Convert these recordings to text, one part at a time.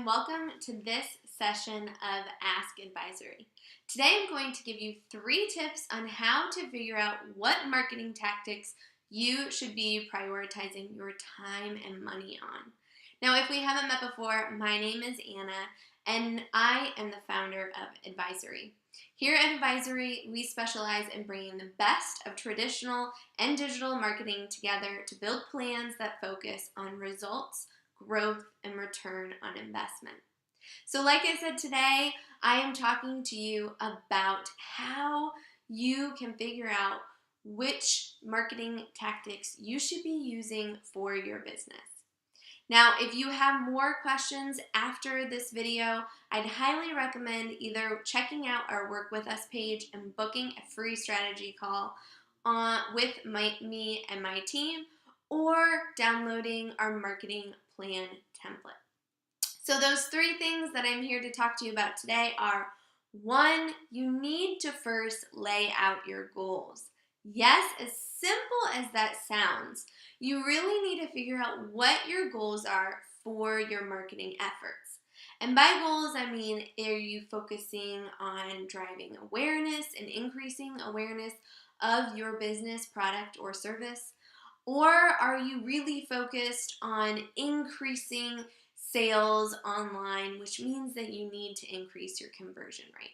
and welcome to this session of Ask Advisory. Today I'm going to give you 3 tips on how to figure out what marketing tactics you should be prioritizing your time and money on. Now, if we haven't met before, my name is Anna and I am the founder of Advisory. Here at Advisory, we specialize in bringing the best of traditional and digital marketing together to build plans that focus on results, growth, and return on investment. So like I said today, I am talking to you about how you can figure out which marketing tactics you should be using for your business. Now, if you have more questions after this video, I'd highly recommend either checking out our Work With Us page and booking a free strategy call with me and my team, or downloading our marketing plan template. So those 3 things that I'm here to talk to you about today are: 1, you need to first lay out your goals. Yes, as simple as that sounds, you really need to figure out what your goals are for your marketing efforts. And by goals, I mean, are you focusing on driving awareness and increasing awareness of your business, product, or service? Or are you really focused on increasing sales online, which means that you need to increase your conversion rate?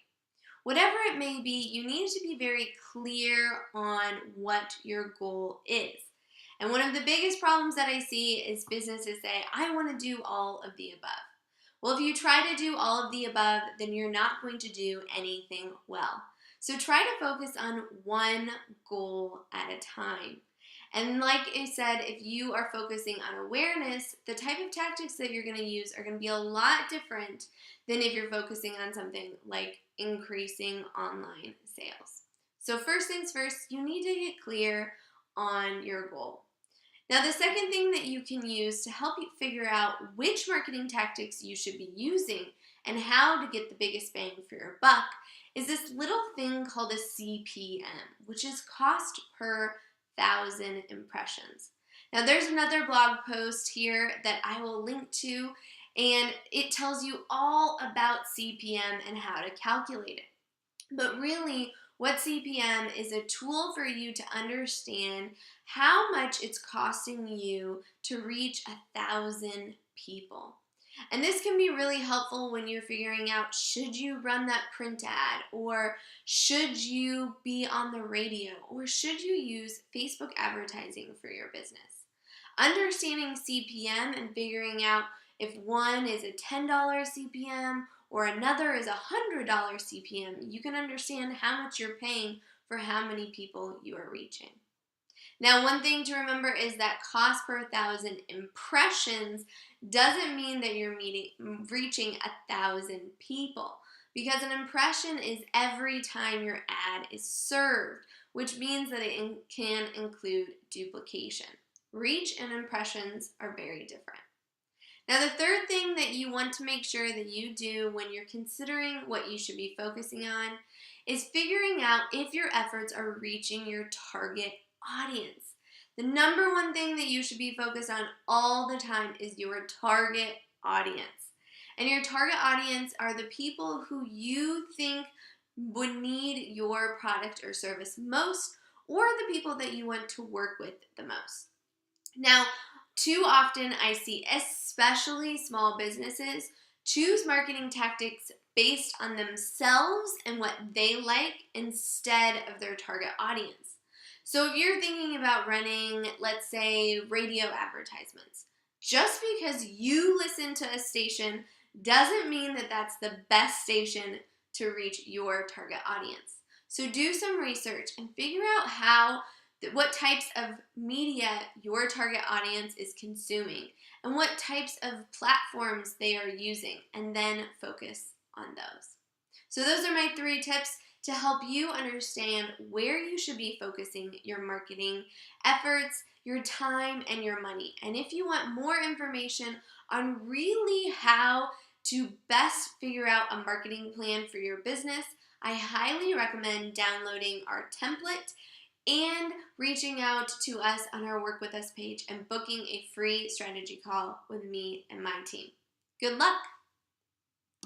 Whatever it may be, you need to be very clear on what your goal is. And one of the biggest problems that I see is businesses say, I want to do all of the above. Well, if you try to do all of the above, then you're not going to do anything well. So try to focus on one goal at a time. And like I said, if you are focusing on awareness, the type of tactics that you're going to use are going to be a lot different than if you're focusing on something like increasing online sales. So first things first, you need to get clear on your goal. Now, the second thing that you can use to help you figure out which marketing tactics you should be using and how to get the biggest bang for your buck is this little thing called a CPM, which is cost per 1,000 impressions. Now, there's another blog post here that I will link to, and it tells you all about CPM and how to calculate it. But really, what CPM is a tool for you to understand how much it's costing you to reach 1,000 people. And this can be really helpful when you're figuring out, should you run that print ad, or should you be on the radio, or should you use Facebook advertising for your business? Understanding CPM and figuring out if one is a $10 CPM or another is a $100 CPM, you can understand how much you're paying for how many people you are reaching. Now, one thing to remember is that cost per 1,000 impressions doesn't mean that you're reaching 1,000 people, because an impression is every time your ad is served, which means that it can include duplication. Reach and impressions are very different. Now, the third thing that you want to make sure that you do when you're considering what you should be focusing on is figuring out if your efforts are reaching your target audience. The number one thing that you should be focused on all the time is your target audience. And your target audience are the people who you think would need your product or service most, or the people that you want to work with the most. Now, too often I see, especially small businesses, choose marketing tactics based on themselves and what they like instead of their target audience. So if you're thinking about running, let's say, radio advertisements, just because you listen to a station doesn't mean that that's the best station to reach your target audience. So do some research and figure out what types of media your target audience is consuming and what types of platforms they are using, and then focus on those. So those are my 3 tips to help you understand where you should be focusing your marketing efforts, your time, and your money. And if you want more information on really how to best figure out a marketing plan for your business, I highly recommend downloading our template and reaching out to us on our Work With Us page and booking a free strategy call with me and my team. Good luck!